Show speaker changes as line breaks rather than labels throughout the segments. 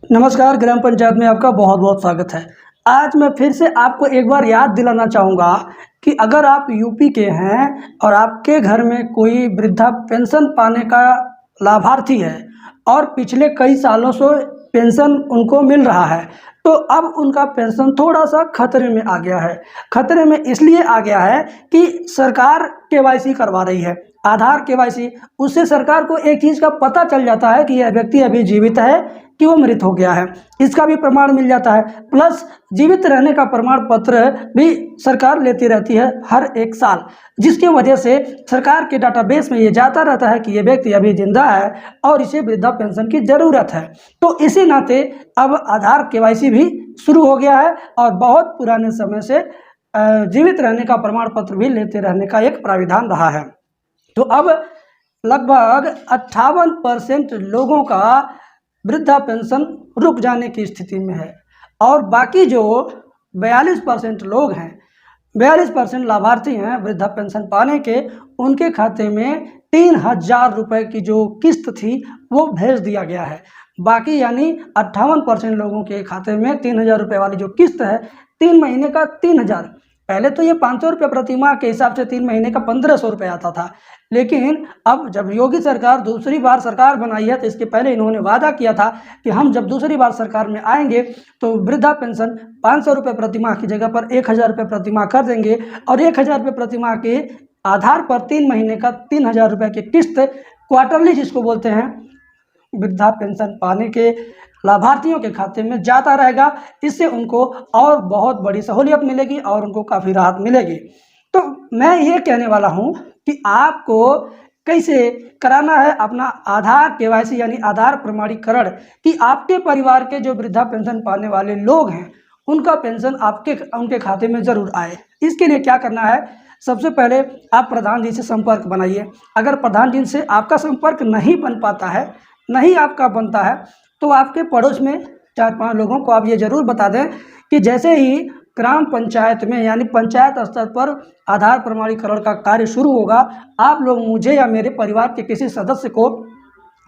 नमस्कार, ग्राम पंचायत में आपका बहुत बहुत स्वागत है। आज मैं फिर से आपको एक बार याद दिलाना चाहूँगा कि अगर आप यूपी के हैं और आपके घर में कोई वृद्धा पेंशन पाने का लाभार्थी है और पिछले कई सालों से पेंशन उनको मिल रहा है, तो अब उनका पेंशन थोड़ा सा खतरे में आ गया है। खतरे में इसलिए आ गया है कि सरकार केवाईसी करवा रही है, आधार केवाईसी। उससे सरकार को एक चीज़ का पता चल जाता है कि यह व्यक्ति अभी जीवित है कि वो मृत हो गया है, इसका भी प्रमाण मिल जाता है। प्लस जीवित रहने का प्रमाण पत्र भी सरकार लेती रहती है हर एक साल, जिसकी वजह से सरकार के डाटाबेस में ये जाता रहता है कि ये व्यक्ति अभी जिंदा है और इसे वृद्धा पेंशन की ज़रूरत है। तो इसी नाते अब आधार केवाईसी भी शुरू हो गया है और बहुत पुराने समय से जीवित रहने का प्रमाण पत्र भी लेते रहने का एक प्राविधान रहा है। तो अब लगभग 58% लोगों का वृद्धा पेंशन रुक जाने की स्थिति में है और बाकी जो 42% लोग हैं, 42% लाभार्थी हैं वृद्धा पेंशन पाने के, उनके खाते में 3000 रुपये की जो किस्त थी वो भेज दिया गया है। बाकी यानी 58% लोगों के खाते में 3000 रुपये वाली जो किस्त है, 3 महीने का 3000। पहले तो ये 500 रुपये प्रतिमाह के हिसाब से 3 महीने का 1500 रुपये आता था, लेकिन अब जब योगी सरकार दूसरी बार सरकार बनाई है तो इसके पहले इन्होंने वादा किया था कि हम जब दूसरी बार सरकार में आएंगे तो वृद्धा पेंशन 500 रुपये प्रतिमाह की जगह पर 1000 रुपये प्रतिमाह कर देंगे और 1000 रुपये प्रतिमाह के आधार पर 3 महीने का 3000 रुपये की किस्त क्वार्टरली जिसको बोलते हैं वृद्धा पेंशन पाने के लाभार्थियों के खाते में जाता रहेगा। इससे उनको और बहुत बड़ी सहूलियत मिलेगी और उनको काफ़ी राहत मिलेगी। तो मैं ये कहने वाला हूँ कि आपको कैसे कराना है अपना आधार केवाईसी यानी आधार प्रमाणीकरण, कि आपके परिवार के जो वृद्धा पेंशन पाने वाले लोग हैं उनका पेंशन उनके खाते में ज़रूर आए। इसके लिए क्या करना है, सबसे पहले आप प्रधान जी से संपर्क बनाइए। अगर प्रधान जी से आपका संपर्क नहीं बन पाता है, नहीं आपका बनता है, तो आपके पड़ोस में 4-5 लोगों को आप ये ज़रूर बता दें कि जैसे ही ग्राम पंचायत में यानी पंचायत स्तर पर आधार प्रमाणीकरण का कार्य शुरू होगा, आप लोग मुझे या मेरे परिवार के किसी सदस्य को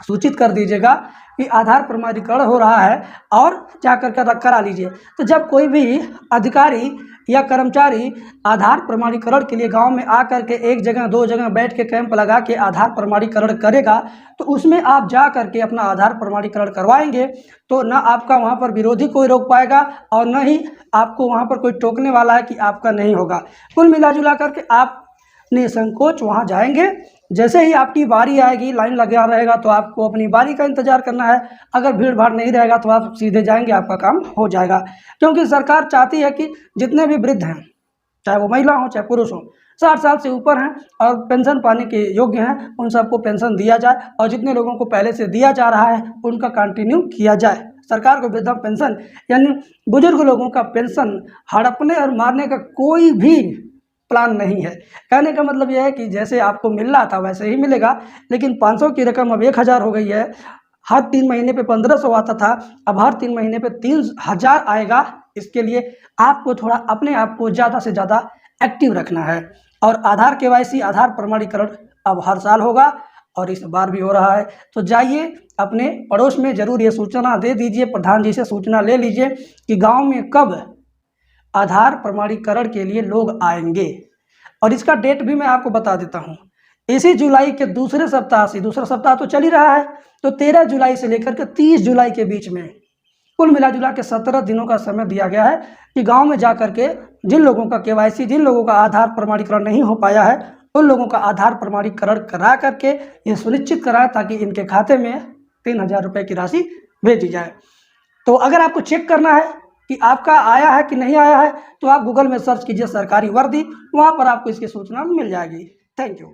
सूचित कर दीजिएगा कि आधार प्रमाणीकरण हो रहा है और जाकर करा लीजिए। तो जब कोई भी अधिकारी या कर्मचारी आधार प्रमाणीकरण के लिए गांव में आकर के 1 जगह 2 जगह बैठ के कैंप लगा के आधार प्रमाणीकरण करेगा, तो उसमें आप जा करके अपना आधार प्रमाणीकरण करवाएंगे तो ना आपका वहां पर विरोधी कोई रोक पाएगा और न ही आपको वहां पर कोई टोकने वाला है कि आपका नहीं होगा। कुल मिला जुला करके आप निसंकोच वहाँ जाएंगे। जैसे ही आपकी बारी आएगी, लाइन लगा रहेगा तो आपको अपनी बारी का इंतज़ार करना है। अगर भीड़ भाड़ नहीं रहेगा तो आप सीधे जाएंगे, आपका काम हो जाएगा। क्योंकि सरकार चाहती है कि जितने भी वृद्ध हैं, चाहे वो महिला हो चाहे पुरुष हो, 60 साल से ऊपर हैं और पेंशन पाने के योग्य हैं, उन सबको पेंशन दिया जाए और जितने लोगों को पहले से दिया जा रहा है उनका कंटिन्यू किया जाए। सरकार को वृद्धा पेंशन यानी बुजुर्ग लोगों का पेंशन हड़पने और मारने का कोई भी प्लान नहीं है। कहने का मतलब यह है कि जैसे आपको मिल रहा था वैसे ही मिलेगा, लेकिन 500 की रकम अब 1000 हो गई है। हर 3 महीने पे 1500 आता था, अब हर 3 महीने पे 3000 आएगा। इसके लिए आपको थोड़ा अपने आप को ज़्यादा से ज़्यादा एक्टिव रखना है। और आधार केवाईसी आधार प्रमाणीकरण अब हर साल होगा और इस बार भी हो रहा है। तो जाइए अपने पड़ोस में ज़रूर ये सूचना दे दीजिए, प्रधान जी से सूचना ले लीजिए कि गाँव में कब आधार प्रमाणीकरण के लिए लोग आएंगे। और इसका डेट भी मैं आपको बता देता हूँ। इसी जुलाई के दूसरे सप्ताह से, दूसरा सप्ताह तो चल ही रहा है, तो 13 जुलाई से लेकर के 30 जुलाई के बीच में कुल मिला जुला के 17 दिनों का समय दिया गया है कि गांव में जा कर के जिन लोगों का केवाईसी, जिन लोगों का आधार प्रमाणीकरण नहीं हो पाया है, उन लोगों का आधार प्रमाणीकरण करा करके ये सुनिश्चित कराएं ताकि इनके खाते में 3000 रुपये की राशि भेजी जाए। तो अगर आपको चेक करना है कि आपका आया है कि नहीं आया है, तो आप गूगल में सर्च कीजिए सरकारी वर्दी, वहाँ पर आपको इसकी सूचना मिल जाएगी। Thank you.